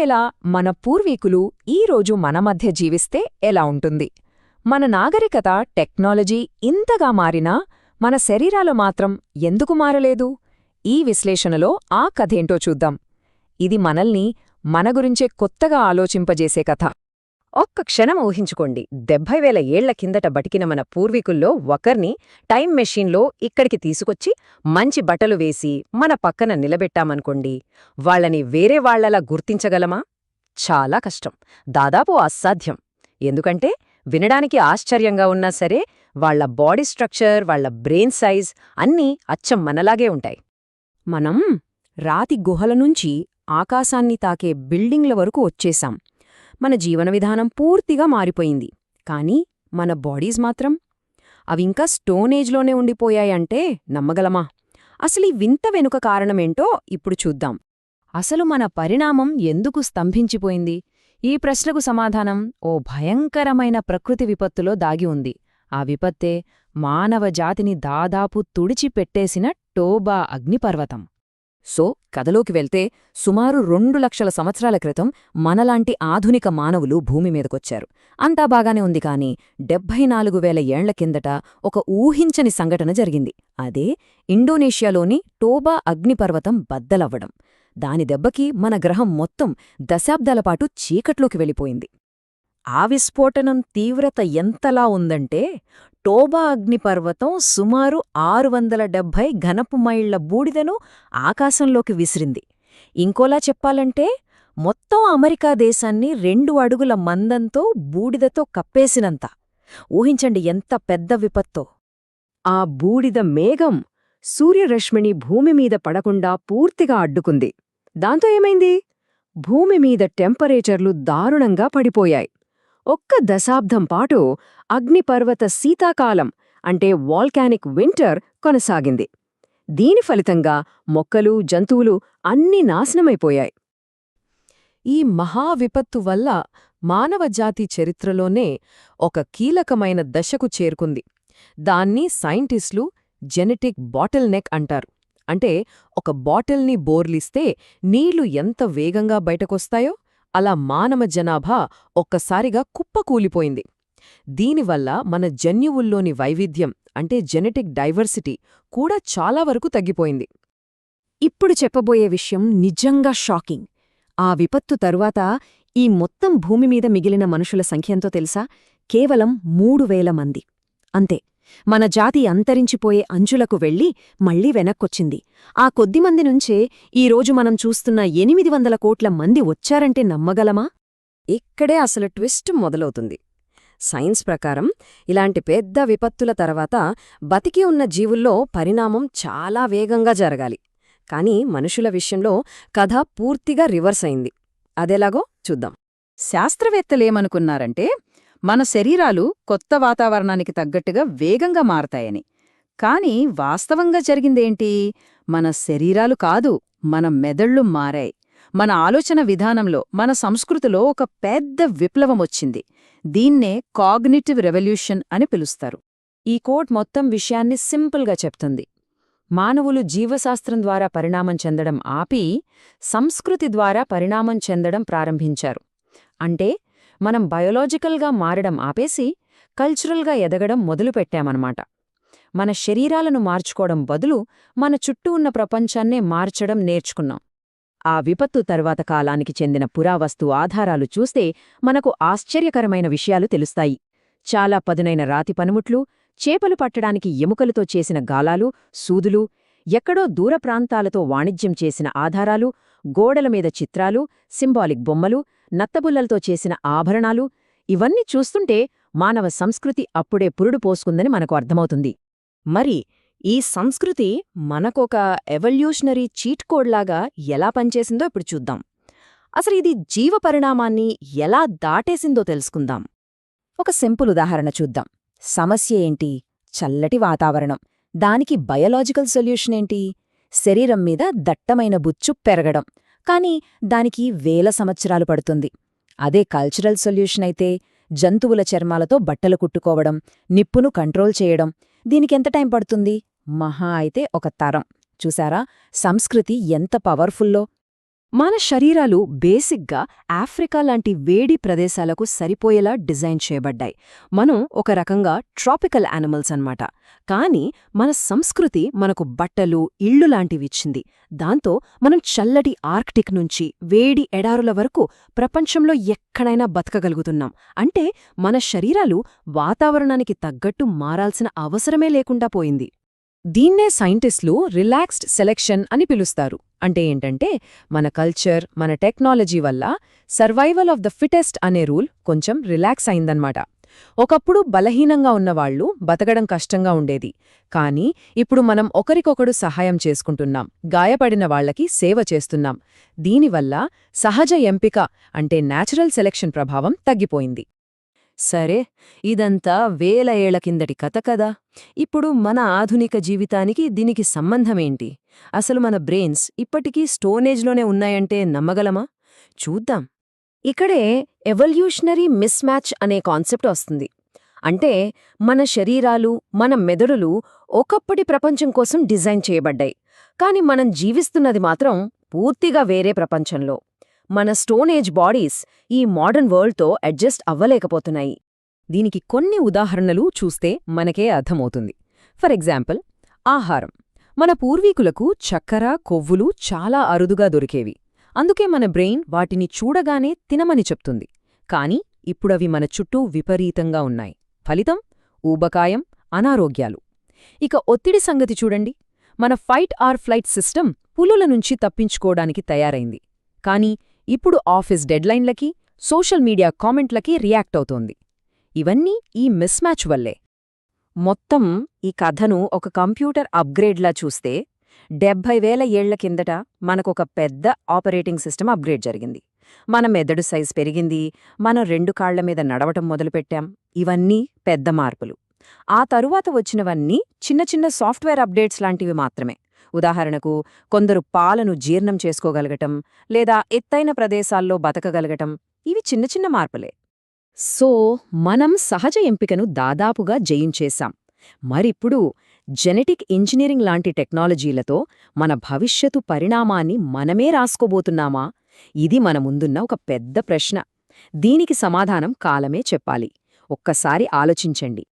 ఒకవేళ మన పూర్వీకులు ఈరోజు మన మధ్య జీవిస్తే ఎలా ఉంటుంది? మన నాగరికత, టెక్నాలజీ ఇంతగా మారినా మన శరీరాలు మాత్రం ఎందుకు మారలేదు? ఈ విశ్లేషణలో ఆ కథేంటో చూద్దాం. ఇది మనల్ని మన గురించే కొత్తగా ఆలోచింపజేసే కథ. ఒక్క క్షణం ఊహించుకోండి, 70,000 ఏళ్ల కిందట బతికిన మన పూర్వీకుల్లో ఒకర్ని టైం మెషీన్లో ఇక్కడికి తీసుకొచ్చి మంచి బట్టలు వేసి మన పక్కన నిలబెట్టామనుకోండి, వాళ్ళని వేరే వాళ్లలా గుర్తించగలమా? చాలా కష్టం, దాదాపు అసాధ్యం. ఎందుకంటే వినడానికి ఆశ్చర్యంగా ఉన్నా సరే వాళ్ల బాడీ స్ట్రక్చర్, వాళ్ల బ్రెయిన్ సైజ్ అన్నీ అచ్చం మనలాగే ఉంటాయి. మనం రాతి గుహల నుంచి ఆకాశాన్ని తాకే బిల్డింగ్ల వరకు వచ్చేశాం. మన జీవన విధానం పూర్తిగా మారిపోయింది. కానీ మన బాడీస్ మాత్రం అవింకా స్టోనేజ్లోనే ఉండిపోయాయంటే నమ్మగలమా? అసలీ వింత వెనుక కారణమేంటో ఇప్పుడు చూద్దాం. అసలు మన పరిణామం ఎందుకు స్తంభించిపోయింది? ఈ ప్రశ్నకు సమాధానం ఓ భయంకరమైన ప్రకృతి విపత్తులో దాగి ఉంది. ఆ విపత్తే మానవ జాతిని దాదాపు తుడిచిపెట్టేసిన టోబా అగ్నిపర్వతం. సో కథలోకి వెళ్తే సుమారు 2 లక్షల సంవత్సరాల క్రితం మనలాంటి ఆధునిక మానవులు భూమి మీదకొచ్చారు. అంతా బాగానే ఉంది, కాని 74,000 ఏళ్ల కిందట ఒక ఊహించని సంఘటన జరిగింది. అదే ఇండోనేషియాలోని టోబా అగ్నిపర్వతం బద్దలవ్వడం. దాని దెబ్బకి మన గ్రహం మొత్తం దశాబ్దాలపాటు చీకట్లోకి వెళ్ళిపోయింది. ఆ విస్ఫోటనం తీవ్రత ఎంతలా ఉందంటే, టోబా అగ్నిపర్వతం సుమారు 670 ఘనపు మైళ్ల బూడిదను ఆకాశంలోకి విసిరింది. ఇంకోలా చెప్పాలంటే, మొత్తం అమెరికా దేశాన్ని 2 అడుగుల మందంతో బూడిదతో కప్పేసినంత. ఊహించండి ఎంత పెద్ద విపత్తో. ఆ బూడిద మేఘం సూర్యరశ్మిని భూమిమీద పడకుండా పూర్తిగా అడ్డుకుంది. దాంతో ఏమైంది? భూమిమీద టెంపరేచర్లు దారుణంగా పడిపోయాయి. ఒక్క దశాబ్దం పాటు అగ్నిపర్వత శీతాకాలం అంటే వాల్కానిక్ వింటర్ కొనసాగింది. దీని ఫలితంగా మొక్కలు, జంతువులు అన్నీ నాశనమైపోయాయి. ఈ మహావిపత్తు వల్ల మానవజాతి చరిత్రలోనే ఒక కీలకమైన దశకు చేరుకుంది. దాన్ని సైంటిస్టులు జెనెటిక్ బాటిల్ నెక్ అంటారు. అంటే ఒక బాటిల్ని బోర్లిస్తే నీళ్లు ఎంత వేగంగా బయటకొస్తాయో అలా మానవ జనాభా ఒక్కసారిగా కుప్పకూలిపోయింది. దీనివల్ల మన జన్యువుల్లోని వైవిధ్యం అంటే జెనెటిక్ డైవర్సిటీ కూడా చాలా వరకు తగ్గిపోయింది. ఇప్పుడు చెప్పబోయే విషయం నిజంగా షాకింగ్. ఆ విపత్తు తరువాత ఈ మొత్తం భూమిమీద మిగిలిన మనుషుల సంఖ్యంతో తెలుసా? కేవలం 3,000 మంది. అంతే. మన జాతి అంతరించిపోయే అంచులకు వెళ్లి మళ్లీ వెనక్కొచ్చింది. ఆ కొద్దిమంది నుంచే ఈరోజు మనం చూస్తున్న 800 కోట్ల మంది వచ్చారంటే నమ్మగలమా? ఇక్కడే అసలు ట్విస్ట్ మొదలవుతుంది. సైన్స్ ప్రకారం ఇలాంటి పెద్ద విపత్తుల తర్వాత బతికి ఉన్న జీవుల్లో పరిణామం చాలా వేగంగా జరగాలి. కానీ మనుషుల విషయంలో కథ పూర్తిగా రివర్స్ అయింది. అదెలాగో చూద్దాం. శాస్త్రవేత్తలేమనుకున్నారంటే, మన శరీరాలు కొత్త వాతావరణానికి తగ్గట్టుగా వేగంగా మారతాయని. కాని వాస్తవంగా జరిగిందేంటి? మన శరీరాలు కాదు, మన మెదళ్ళు మారాయి. మన ఆలోచన విధానంలో, మన సంస్కృతిలో ఒక పెద్ద విప్లవమొచ్చింది. దీన్నే కాగ్నిటివ్ రెవల్యూషన్ అని పిలుస్తారు. ఈ కోట్ మొత్తం విషయాన్ని సింపుల్గా చెప్తుంది. మానవులు జీవశాస్త్రం ద్వారా పరిణామం చెందడం ఆపి సంస్కృతి ద్వారా పరిణామం చెందడం ప్రారంభించారు. అంటే మనం బయోలాజికల్గా మారడం ఆపేసి కల్చరల్గా ఎదగడం మొదలుపెట్టామన్నమాట. మన శరీరాలను మార్చుకోవడం బదులు మన చుట్టూ ఉన్న ప్రపంచాన్నే మార్చడం నేర్చుకున్నాం. ఆ విపత్తు తర్వాత కాలానికి చెందిన పురావస్తు ఆధారాలు చూస్తే మనకు ఆశ్చర్యకరమైన విషయాలు తెలుస్తాయి. చాలా పదునైన రాతి పనిముట్లు, చేపలు పట్టడానికి ఎముకలతో చేసిన గాలాలు, సూదులు, ఎక్కడో దూర ప్రాంతాలతో వాణిజ్యం చేసిన ఆధారాలు, గోడల మీద చిత్రాలు, సింబాలిక్ బొమ్మలు, నత్తబుల్లలతో చేసిన ఆభరణాలు, ఇవన్నీ చూస్తుంటే మానవ సంస్కృతి అప్పుడే పురుడు పోసుకుందని మనకు అర్థమవుతుంది. మరి ఈ సంస్కృతి మనకొక ఎవల్యూషనరీ చీట్ కోడ్లాగా ఎలా పనిచేసిందో ఇప్పుడు చూద్దాం. అసలు ఇది జీవ పరిణామాన్ని ఎలా దాటేసిందో తెలుసుకుందాం. ఒక సింపుల్ ఉదాహరణ చూద్దాం. సమస్య ఏంటి? చల్లటి వాతావరణం. దానికి బయోలాజికల్ సొల్యూషన్ ఏంటి? శరీరం మీద దట్టమైన బుచ్చు పెరగడం. కానీ దానికి 1000 సంవత్సరాలు పడుతుంది. అదే కల్చరల్ సొల్యూషన్ అయితే జంతువుల చర్మాలతో బట్టలు కుట్టుకోవడం, నిప్పును కంట్రోల్ చేయడం. దీనికెంత టైం పడుతుంది? మహా అయితే ఒక తరం. చూసారా సంస్కృతి ఎంత పవర్ఫుల్లో? మన శరీరాలు బేసిక్గా ఆఫ్రికా లాంటి వేడి ప్రదేశాలకు సరిపోయేలా డిజైన్ చేయబడ్డాయి. మనం ఒక రకంగా ట్రాపికల్ యానిమల్స్ అన్నమాట. కానీ మన సంస్కృతి మనకు బట్టలు, ఇళ్ళు లాంటివిచ్చింది. దాంతో మనం చల్లటి ఆర్క్టిక్ నుంచి వేడి ఎడారుల వరకు ప్రపంచంలో ఎక్కడైనా బతకగలుగుతున్నాం. అంటే మన శరీరాలు వాతావరణానికి తగ్గట్టు మారాల్సిన అవసరమే లేకుండా పోయింది. దీన్నే సైంటిస్టులు రిలాక్స్డ్ సెలెక్షన్ అని పిలుస్తారు. అంటే ఏంటంటే మన కల్చర్, మన టెక్నాలజీ వల్ల సర్వైవల్ ఆఫ్ ద ఫిటెస్ట్ అనే రూల్ కొంచెం రిలాక్స్ అయిందన్నమాట. ఒకప్పుడు బలహీనంగా ఉన్నవాళ్లు బతకడం కష్టంగా ఉండేది. కానీ ఇప్పుడు మనం ఒకరికొకడు సహాయం చేసుకుంటున్నాం, గాయపడిన వాళ్లకి సేవ చేస్తున్నాం. దీనివల్ల సహజ ఎంపిక అంటే న్యాచురల్ సెలెక్షన్ ప్రభావం తగ్గిపోయింది. సరే, ఇదంతా వేల ఏళ్ల కిందటి కథ కదా. ఇప్పుడు మన ఆధునిక జీవితానికి దీనికి సంబంధమేంటి? అసలు మన బ్రెయిన్స్ ఇప్పటికీ స్టోనేజ్లోనే ఉన్నాయంటే నమ్మగలమా? చూద్దాం. ఇక్కడే ఎవల్యూషనరీ మిస్మ్యాచ్ అనే కాన్సెప్ట్ వస్తుంది. అంటే మన శరీరాలు, మన మెదడులు ఒకప్పటి ప్రపంచం కోసం డిజైన్ చేయబడ్డాయి. కాని మనం జీవిస్తున్నది మాత్రం పూర్తిగా వేరే ప్రపంచంలో. మన స్టోనేజ్ బాడీస్ ఈ మోడర్న్ వరల్డ్తో అడ్జస్ట్ అవ్వలేకపోతున్నాయి. దీనికి కొన్ని ఉదాహరణలు చూస్తే మనకే అర్థమవుతుంది. ఫర్ ఎగ్జాంపుల్, ఆహారం. మన పూర్వీకులకు చక్కెర, కొవ్వులు చాలా అరుదుగా దొరికేవి. అందుకే మన బ్రెయిన్ వాటిని చూడగానే తినమని చెప్తుంది. కాని ఇప్పుడవి మన చుట్టూ విపరీతంగా ఉన్నాయి. ఫలితం ఊబకాయం, అనారోగ్యాలు. ఇక ఒత్తిడి సంగతి చూడండి. మన ఫైట్ ఆర్ ఫ్లైట్ సిస్టమ్ పులుల నుంచి తప్పించుకోవడానికి తయారైంది. కాని ఇప్పుడు ఆఫీస్ డెడ్లైన్లకి, సోషల్ మీడియా కామెంట్లకి రియాక్ట్ అవుతోంది. ఇవన్నీ ఈ మిస్మ్యాచ్ వల్లే. మొత్తం ఈ కథను ఒక కంప్యూటర్ అప్గ్రేడ్లా చూస్తే 70,000 ఏళ్ల కిందట మనకొక పెద్ద ఆపరేటింగ్ సిస్టమ్ అప్గ్రేడ్ జరిగింది. మన మెదడు సైజ్ పెరిగింది, మనం 2 కాళ్ల మీద నడవటం మొదలుపెట్టాం. ఇవన్నీ పెద్ద మార్పులు. ఆ తరువాత వచ్చినవన్నీ చిన్న చిన్న సాఫ్ట్వేర్ అప్డేట్స్ లాంటివి మాత్రమే. ఉదాహరణకు, కొందరు పాలను జీర్ణం చేసుకోగలగటం, లేదా ఎత్తైన ప్రదేశాల్లో బతకగలగటం. ఇవి చిన్న చిన్న మార్పులే. సో మనం సహజ ఎంపికను దాదాపుగా జయించేశాం. మరిప్పుడు జెనెటిక్ ఇంజనీరింగ్ లాంటి టెక్నాలజీలతో మన భవిష్యత్తు పరిణామాన్ని మనమే రాసుకోబోతున్నామా? ఇది మన ముందున్న ఒక పెద్ద ప్రశ్న. దీనికి సమాధానం కాలమే చెప్పాలి. ఒక్కసారి ఆలోచించండి.